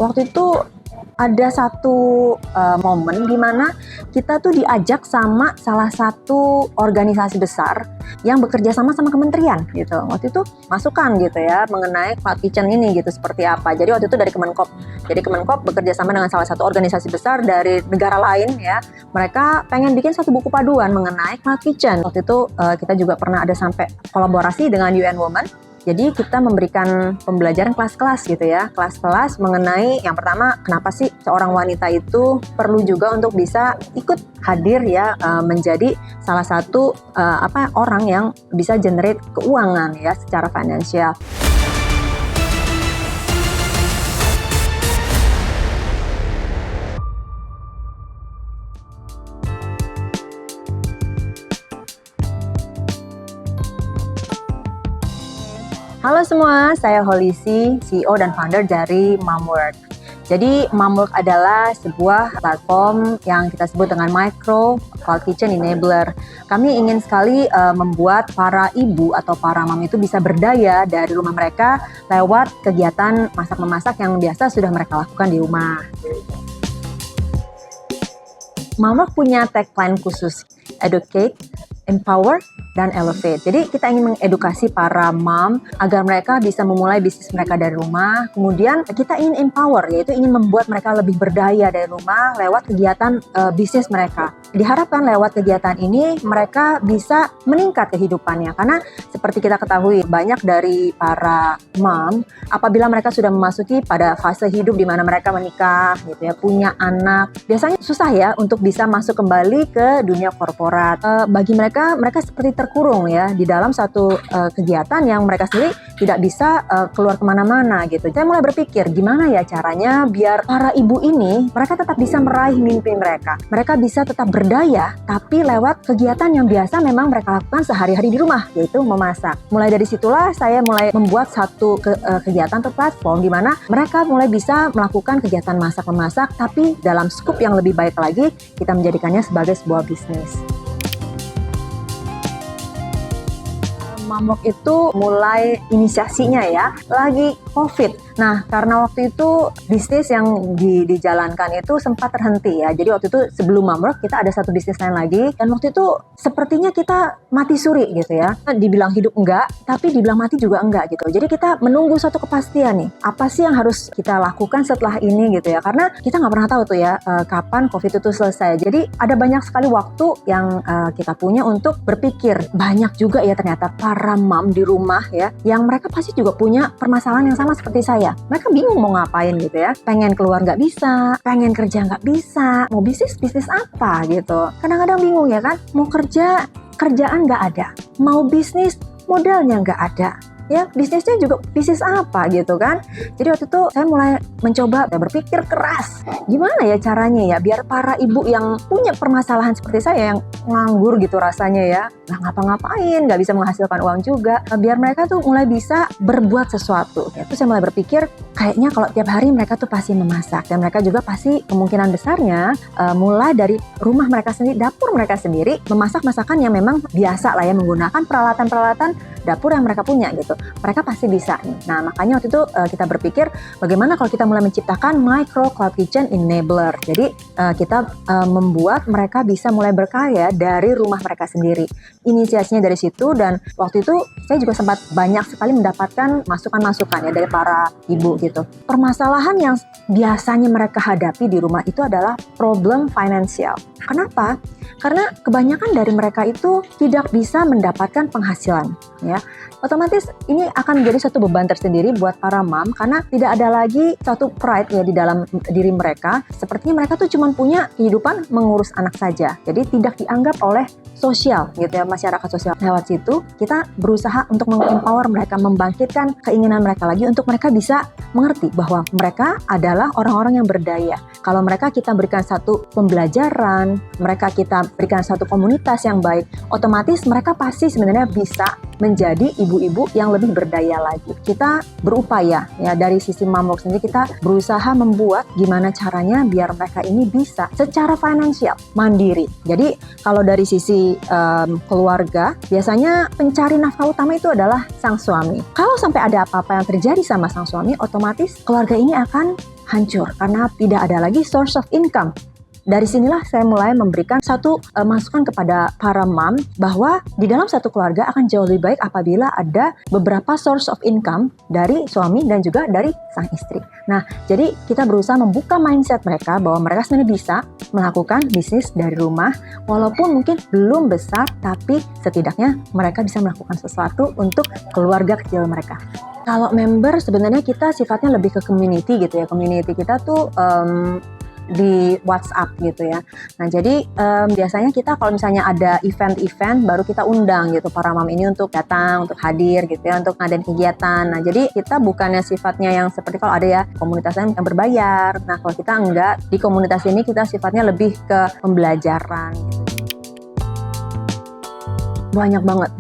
waktu itu ada satu momen di mana kita tuh diajak sama salah satu organisasi besar yang bekerja sama kementerian gitu. Waktu itu masukan gitu ya mengenai cloud kitchen ini gitu seperti apa. Jadi waktu itu dari Kemenkop. Jadi Kemenkop bekerja sama dengan salah satu organisasi besar dari negara lain ya. Mereka pengen bikin satu buku paduan mengenai cloud kitchen. Waktu itu kita juga pernah ada sampai kolaborasi dengan UN Women. Jadi kita memberikan pembelajaran kelas-kelas gitu ya, kelas-kelas mengenai yang pertama kenapa sih seorang wanita itu perlu juga untuk bisa ikut hadir ya menjadi salah satu orang yang bisa generate keuangan ya secara finansial. Halo semua, saya Holisi, CEO dan founder dari Momwork. Jadi Momwork adalah sebuah platform yang kita sebut dengan Micro Cloud Kitchen Enabler. Kami ingin sekali membuat para ibu atau para mom itu bisa berdaya dari rumah mereka lewat kegiatan masak-memasak yang biasa sudah mereka lakukan di rumah. Momwork punya tagline khusus, Educate, Empower, dan Elevate. Jadi kita ingin mengedukasi para mom agar mereka bisa memulai bisnis mereka dari rumah. Kemudian kita ingin empower, yaitu ingin membuat mereka lebih berdaya dari rumah lewat kegiatan bisnis mereka. Diharapkan lewat kegiatan ini mereka bisa meningkat kehidupannya. Karena seperti kita ketahui banyak dari para mom apabila mereka sudah memasuki pada fase hidup di mana mereka menikah gitu ya, punya anak, biasanya susah ya untuk bisa masuk kembali ke dunia korporat. Bagi mereka seperti terkurung ya di dalam satu kegiatan yang mereka sendiri tidak bisa keluar kemana-mana gitu. Saya mulai berpikir gimana ya caranya biar para ibu ini mereka tetap bisa meraih mimpi mereka. Mereka bisa tetap berdaya tapi lewat kegiatan yang biasa memang mereka lakukan sehari-hari di rumah, yaitu memasak. Mulai dari situlah saya mulai membuat satu kegiatan atau platform di mana mereka mulai bisa melakukan kegiatan masak-memasak tapi dalam skup yang lebih baik lagi kita menjadikannya sebagai sebuah bisnis. Momwork itu mulai inisiasinya ya lagi COVID. Nah, karena waktu itu bisnis yang dijalankan itu sempat terhenti ya. Jadi waktu itu sebelum Momwork kita ada satu bisnis lain lagi. Dan waktu itu sepertinya kita mati suri gitu ya. Dibilang hidup enggak, tapi dibilang mati juga enggak gitu. Jadi kita menunggu satu kepastian nih. Apa sih yang harus kita lakukan setelah ini gitu ya. Karena kita nggak pernah tahu tuh ya kapan COVID itu selesai. Jadi ada banyak sekali waktu yang kita punya untuk berpikir. Banyak juga ya ternyata para mom di rumah ya. Yang mereka pasti juga punya permasalahan yang sama seperti saya. Mereka bingung mau ngapain gitu ya, pengen keluar nggak bisa, pengen kerja nggak bisa, mau bisnis apa gitu. Kadang-kadang bingung ya kan, mau kerjaan nggak ada, mau bisnis modalnya nggak ada. Ya bisnisnya juga bisnis apa gitu kan. Jadi waktu itu saya mulai mencoba berpikir keras gimana ya caranya ya biar para ibu yang punya permasalahan seperti saya yang nganggur gitu rasanya ya, nggak ngapa-ngapain, nggak bisa menghasilkan uang juga, biar mereka tuh mulai bisa berbuat sesuatu. Itu saya mulai berpikir kayaknya kalau tiap hari mereka tuh pasti memasak dan mereka juga pasti kemungkinan besarnya mulai dari rumah mereka sendiri, dapur mereka sendiri memasak masakan yang memang biasa lah ya, menggunakan peralatan-peralatan dapur yang mereka punya gitu. Mereka pasti bisa nih. Nah makanya waktu itu kita berpikir bagaimana kalau kita mulai menciptakan Micro Cloud Kitchen Enabler. Jadi kita membuat mereka bisa mulai berkaya dari rumah mereka sendiri. Inisiasinya dari situ dan waktu itu saya juga sempat banyak sekali mendapatkan masukan-masukan ya dari para ibu gitu. Permasalahan yang biasanya mereka hadapi di rumah itu adalah problem finansial. Kenapa? Karena kebanyakan dari mereka itu tidak bisa mendapatkan penghasilan ya. Otomatis ini akan menjadi satu beban tersendiri buat para mom karena tidak ada lagi satu pride ya di dalam diri mereka. Sepertinya mereka tuh cuma punya kehidupan mengurus anak saja. Jadi tidak dianggap oleh sosial gitu ya, masyarakat sosial. Lewat situ kita berusaha untuk meng-empower mereka, membangkitkan keinginan mereka lagi untuk mereka bisa mengerti bahwa mereka adalah orang-orang yang berdaya. Kalau mereka kita berikan satu pembelajaran, mereka kita berikan satu komunitas yang baik, otomatis mereka pasti sebenarnya bisa menjadi ibu-ibu yang lebih berdaya lagi. Kita berupaya ya dari sisi Momwork sendiri kita berusaha membuat gimana caranya biar mereka ini bisa secara finansial mandiri. Jadi kalau dari sisi keluarga biasanya pencari nafkah utama itu adalah sang suami. Kalau sampai ada apa-apa yang terjadi sama sang suami, otomatis keluarga ini akan hancur karena tidak ada lagi source of income. Dari sinilah saya mulai memberikan satu masukan kepada para mom bahwa di dalam satu keluarga akan jauh lebih baik apabila ada beberapa source of income dari suami dan juga dari sang istri. Nah, jadi kita berusaha membuka mindset mereka bahwa mereka sebenarnya bisa melakukan bisnis dari rumah walaupun mungkin belum besar, tapi setidaknya mereka bisa melakukan sesuatu untuk keluarga kecil mereka. Kalau member sebenarnya kita sifatnya lebih ke community gitu ya. Community kita tuh di WhatsApp gitu ya. Nah jadi biasanya kita kalau misalnya ada event-event baru kita undang gitu para mom ini untuk datang, untuk hadir gitu ya, untuk ngadain kegiatan. Nah jadi kita bukannya sifatnya yang seperti kalau ada ya komunitas yang berbayar. Nah kalau kita enggak, di komunitas ini kita sifatnya lebih ke pembelajaran gitu. Banyak banget.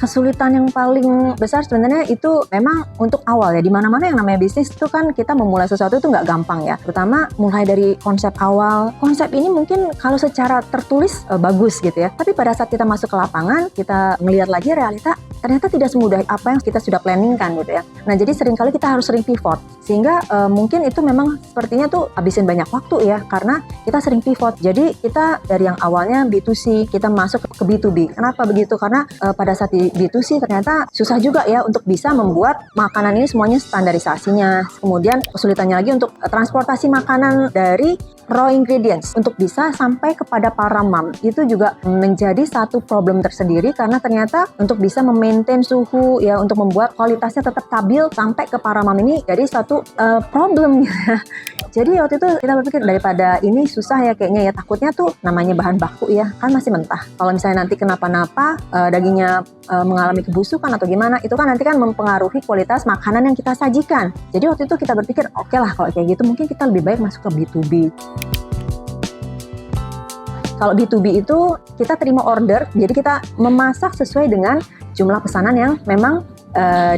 Kesulitan yang paling besar sebenarnya itu memang untuk awal ya. Di mana-mana yang namanya bisnis itu kan kita memulai sesuatu itu nggak gampang ya. Terutama mulai dari konsep awal. Konsep ini mungkin kalau secara tertulis bagus gitu ya. Tapi pada saat kita masuk ke lapangan, kita ngelihat lagi realita, ternyata tidak semudah apa yang kita sudah planningkan gitu ya. Nah jadi seringkali kita harus sering pivot. Sehingga mungkin itu memang sepertinya tuh habisin banyak waktu ya. Karena kita sering pivot. Jadi kita dari yang awalnya B2C, kita masuk ke B2B. Kenapa begitu? Karena pada saat B2C ternyata susah juga ya untuk bisa membuat makanan ini semuanya standarisasinya. Kemudian kesulitannya lagi untuk transportasi makanan dari raw ingredients untuk bisa sampai kepada para mom. Itu juga menjadi satu problem tersendiri karena ternyata untuk bisa memaintain suhu ya, untuk membuat kualitasnya tetap stabil sampai ke para mom ini jadi satu problem ya. Jadi waktu itu kita berpikir daripada ini susah ya kayaknya ya, takutnya tuh namanya bahan baku ya kan masih mentah. Kalau misalnya nanti kenapa-napa dagingnya mengalami kebusukan atau gimana, itu kan nanti kan mempengaruhi kualitas makanan yang kita sajikan. Jadi waktu itu kita berpikir oke lah kalau kayak gitu mungkin kita lebih baik masuk ke B2B. Kalau B2B itu kita terima order, jadi kita memasak sesuai dengan jumlah pesanan yang memang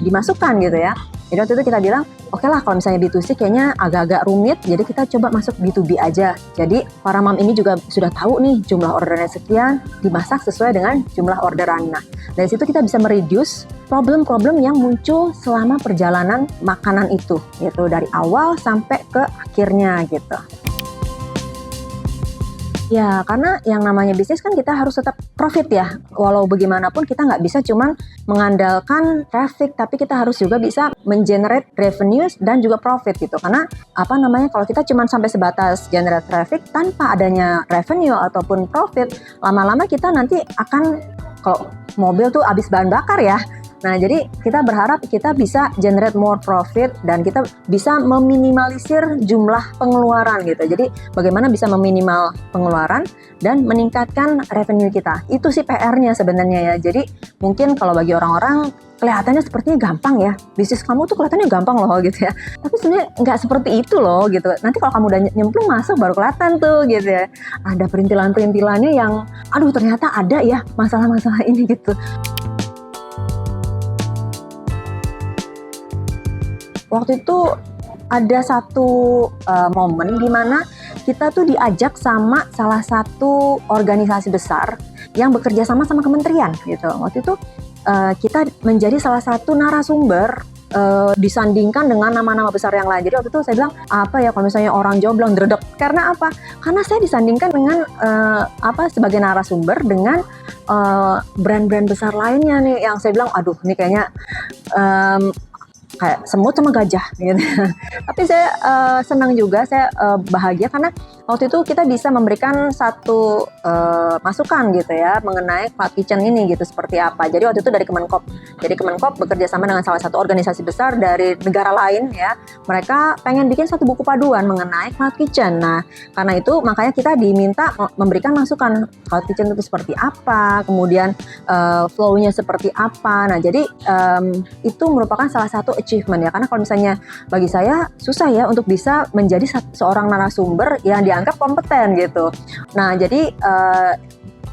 dimasukkan gitu ya. Jadi waktu itu kita bilang, oke lah kalau misalnya B2C kayaknya agak-agak rumit, jadi kita coba masuk B2B aja. Jadi para mom ini juga sudah tahu nih jumlah orderannya sekian, dimasak sesuai dengan jumlah orderan. Nah, dari situ kita bisa mereduce problem-problem yang muncul selama perjalanan makanan itu, gitu dari awal sampai ke akhirnya gitu. Ya, karena yang namanya bisnis kan kita harus tetap profit ya. Walau bagaimanapun kita nggak bisa cuman mengandalkan traffic, tapi kita harus juga bisa mengenerate revenues dan juga profit gitu. Karena kalau kita cuman sampai sebatas generate traffic tanpa adanya revenue ataupun profit, lama-lama kita nanti akan, kalau mobil tuh habis bahan bakar ya. Nah, jadi kita berharap kita bisa generate more profit dan kita bisa meminimalisir jumlah pengeluaran gitu. Jadi bagaimana bisa meminimal pengeluaran dan meningkatkan revenue kita. Itu sih PR-nya sebenarnya ya. Jadi mungkin kalau bagi orang-orang kelihatannya sepertinya gampang ya. Bisnis kamu tuh kelihatannya gampang loh gitu ya. Tapi sebenarnya nggak seperti itu loh gitu. Nanti kalau kamu udah nyemplung masuk baru kelihatan tuh gitu ya. Ada perintilan-perintilannya yang aduh ternyata ada ya masalah-masalah ini gitu. Waktu itu ada satu momen di mana kita tuh diajak sama salah satu organisasi besar yang bekerja sama kementerian gitu. Waktu itu kita menjadi salah satu narasumber disandingkan dengan nama-nama besar yang lain. Jadi waktu itu saya bilang kalau misalnya orang jomblang dredeg. Karena apa? Karena saya disandingkan dengan sebagai narasumber dengan brand-brand besar lainnya nih yang saya bilang aduh ini kayaknya kayak semut sama gajah gitu. Tapi saya senang juga, saya bahagia karena waktu itu kita bisa memberikan satu masukan gitu ya mengenai cloud kitchen ini gitu seperti apa. Jadi waktu itu dari Kemenkop. Jadi Kemenkop bekerja sama dengan salah satu organisasi besar dari negara lain ya. Mereka pengen bikin satu buku paduan mengenai cloud kitchen. Nah, karena itu makanya kita diminta memberikan masukan cloud kitchen itu seperti apa, kemudian flow-nya seperti apa. Nah, jadi itu merupakan salah satu achievement ya. Karena kalau misalnya bagi saya susah ya untuk bisa menjadi seorang narasumber yang dianggap kompeten gitu. Nah, jadi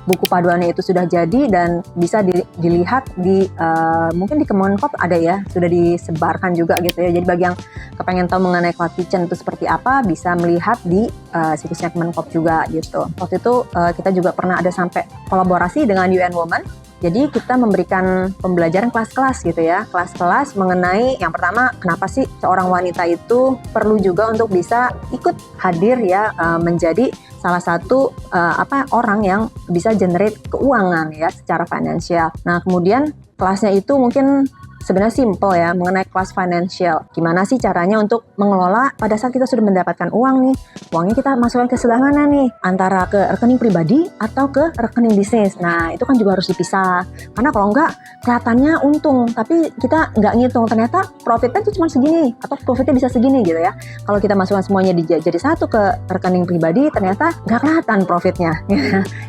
buku paduannya itu sudah jadi dan bisa dilihat di mungkin di Kemenkop ada ya, sudah disebarkan juga gitu ya. Jadi bagi yang kepengen tahu mengenai cloud kitchen itu seperti apa, bisa melihat di situsnya Kemenkop juga gitu. Waktu itu kita juga pernah ada sampai kolaborasi dengan UN Women. Jadi kita memberikan pembelajaran kelas-kelas gitu ya, kelas-kelas mengenai yang pertama, kenapa sih seorang wanita itu perlu juga untuk bisa ikut hadir ya, menjadi salah satu orang yang bisa generate keuangan ya secara finansial. Nah kemudian kelasnya itu mungkin sebenarnya simple ya, mengenai kelas financial. Gimana sih caranya untuk mengelola pada saat kita sudah mendapatkan uang nih, uangnya kita masukkan ke sebelah mana nih, antara ke rekening pribadi atau ke rekening bisnis. Nah itu kan juga harus dipisah, karena kalau enggak kelihatannya untung tapi kita nggak ngitung ternyata profitnya itu cuma segini atau profitnya bisa segini gitu ya. Kalau kita masukkan semuanya jadi satu ke rekening pribadi, ternyata nggak kelihatan profitnya.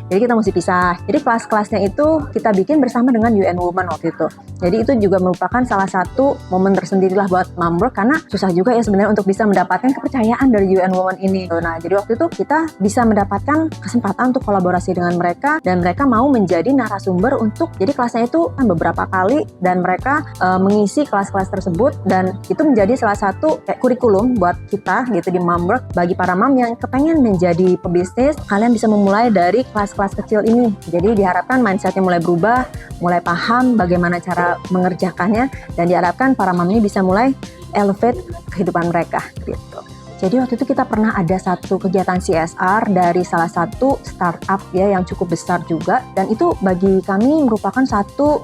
Jadi kita mesti pisah. Jadi kelas-kelasnya itu kita bikin bersama dengan UN Women waktu itu. Jadi itu juga merupakan salah satu momen tersendirilah buat Momwork, karena susah juga ya sebenarnya untuk bisa mendapatkan kepercayaan dari UN Women ini. Nah, jadi waktu itu kita bisa mendapatkan kesempatan untuk kolaborasi dengan mereka dan mereka mau menjadi narasumber untuk, jadi kelasnya itu kan beberapa kali dan mereka mengisi kelas-kelas tersebut dan itu menjadi salah satu kurikulum buat kita gitu di Momwork. Bagi para mom yang kepengen menjadi pebisnis, kalian bisa memulai dari kelas-kelas kecil ini. Jadi diharapkan mindsetnya mulai berubah, mulai paham bagaimana cara mengerjakannya, dan diharapkan para mom ini bisa mulai elevate kehidupan mereka gitu. Jadi waktu itu kita pernah ada satu kegiatan CSR dari salah satu startup ya yang cukup besar juga, dan itu bagi kami merupakan satu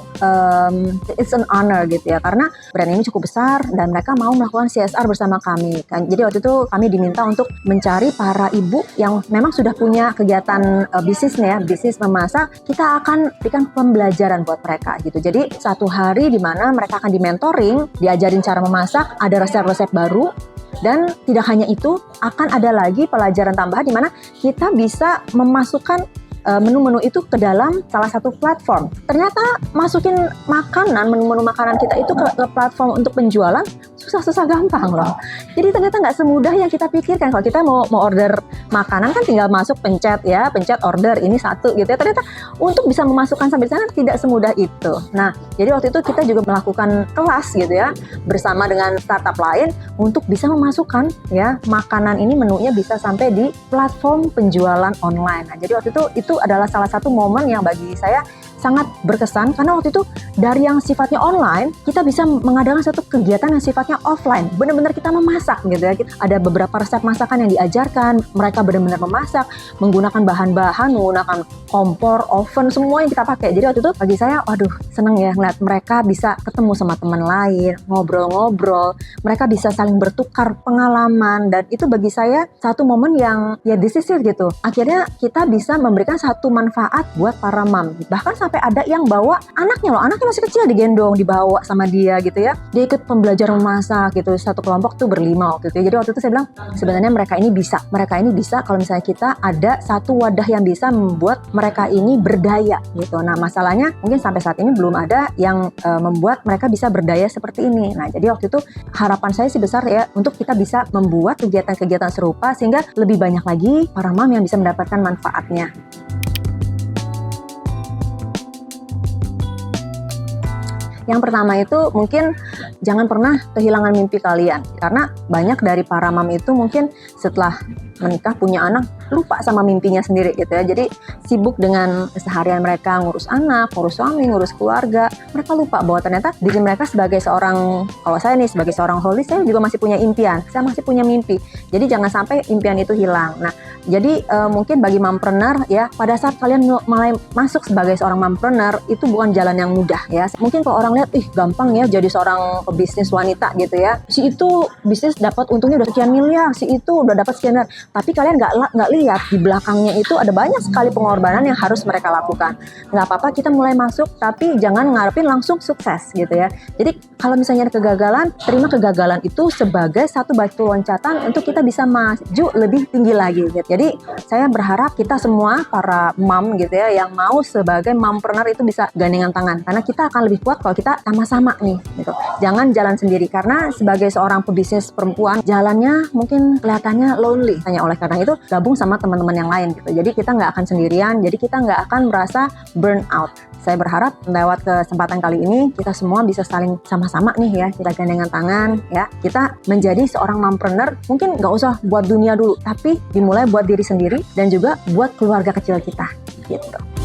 it's an honor gitu ya, karena brand ini cukup besar dan mereka mau melakukan CSR bersama kami kan. Jadi waktu itu kami diminta untuk mencari para ibu yang memang sudah punya kegiatan bisnisnya, bisnis memasak. Kita akan berikan pembelajaran buat mereka gitu. Jadi satu hari di mana mereka akan di-mentoring, diajarin cara memasak, ada resep-resep baru. Dan tidak hanya itu, akan ada lagi pelajaran tambahan di mana kita bisa memasukkan menu-menu itu ke dalam salah satu platform. Ternyata masukin makanan, menu-menu makanan kita itu ke platform untuk penjualan susah-susah gampang loh. Jadi ternyata nggak semudah yang kita pikirkan. Kalau kita mau order makanan kan tinggal masuk, pencet order ini satu gitu ya. Ternyata untuk bisa memasukkan sampai sana tidak semudah itu. Nah, jadi waktu itu kita juga melakukan kelas gitu ya bersama dengan startup lain untuk bisa memasukkan ya makanan ini, menunya bisa sampai di platform penjualan online. Nah, jadi waktu itu adalah salah satu momen yang bagi saya sangat berkesan, karena waktu itu dari yang sifatnya online kita bisa mengadakan satu kegiatan yang sifatnya offline, benar-benar kita memasak gitu ya. Ada beberapa resep masakan yang diajarkan, mereka benar-benar memasak menggunakan bahan-bahan, menggunakan kompor, oven, semua yang kita pakai. Jadi waktu itu bagi saya, waduh seneng ya ngeliat mereka bisa ketemu sama teman lain, ngobrol-ngobrol, mereka bisa saling bertukar pengalaman, dan itu bagi saya satu momen yang ya decisive gitu. Akhirnya kita bisa memberikan satu manfaat buat para mom, bahkan sampai ada yang bawa anaknya loh, anaknya masih kecil digendong, dibawa sama dia gitu ya, dia ikut pembelajaran memasak gitu, satu kelompok tuh berlima waktu itu. Jadi waktu itu saya bilang sebenarnya mereka ini bisa kalau misalnya kita ada satu wadah yang bisa membuat mereka ini berdaya gitu. Nah masalahnya mungkin sampai saat ini belum ada yang membuat mereka bisa berdaya seperti ini. Nah jadi waktu itu harapan saya sih besar ya untuk kita bisa membuat kegiatan-kegiatan serupa sehingga lebih banyak lagi para mom yang bisa mendapatkan manfaatnya. Yang pertama itu mungkin jangan pernah kehilangan mimpi kalian, karena banyak dari para mom itu mungkin setelah menikah punya anak lupa sama mimpinya sendiri gitu ya. Jadi sibuk dengan keseharian mereka, ngurus anak, ngurus suami, ngurus keluarga. Mereka lupa bahwa ternyata diri mereka sebagai seorang, kalau saya nih sebagai seorang holis, saya juga masih punya impian, saya masih punya mimpi. Jadi jangan sampai impian itu hilang. Nah, jadi mungkin bagi mompreneur ya, pada saat kalian mulai masuk sebagai seorang mompreneur, itu bukan jalan yang mudah ya. Mungkin kalau orang lihat, gampang ya jadi seorang pebisnis wanita gitu ya. Si itu bisnis dapat untungnya udah sekian miliar, si itu udah dapat sekian miliar. Tapi kalian nggak lihat di belakangnya itu ada banyak sekali pengorbanan yang harus mereka lakukan. Nggak apa-apa kita mulai masuk, tapi jangan ngarepin langsung sukses gitu ya. Jadi kalau misalnya ada kegagalan, terima kegagalan itu sebagai satu batu loncatan untuk kita bisa maju lebih tinggi lagi gitu. Jadi saya berharap kita semua para mom gitu ya yang mau sebagai mompreneur itu bisa gandengan tangan, karena kita akan lebih kuat kalau kita sama-sama nih gitu. Jangan jalan sendiri, karena sebagai seorang pebisnis perempuan jalannya mungkin kelihatannya lonely. Hanya oleh karena itu gabung sama sama teman-teman yang lain gitu. Jadi kita nggak akan sendirian, jadi kita nggak akan merasa burn out. Saya berharap lewat kesempatan kali ini kita semua bisa saling sama-sama nih ya, kita gandengan tangan ya, kita menjadi seorang mompreneur. Mungkin nggak usah buat dunia dulu, tapi dimulai buat diri sendiri dan juga buat keluarga kecil kita gitu.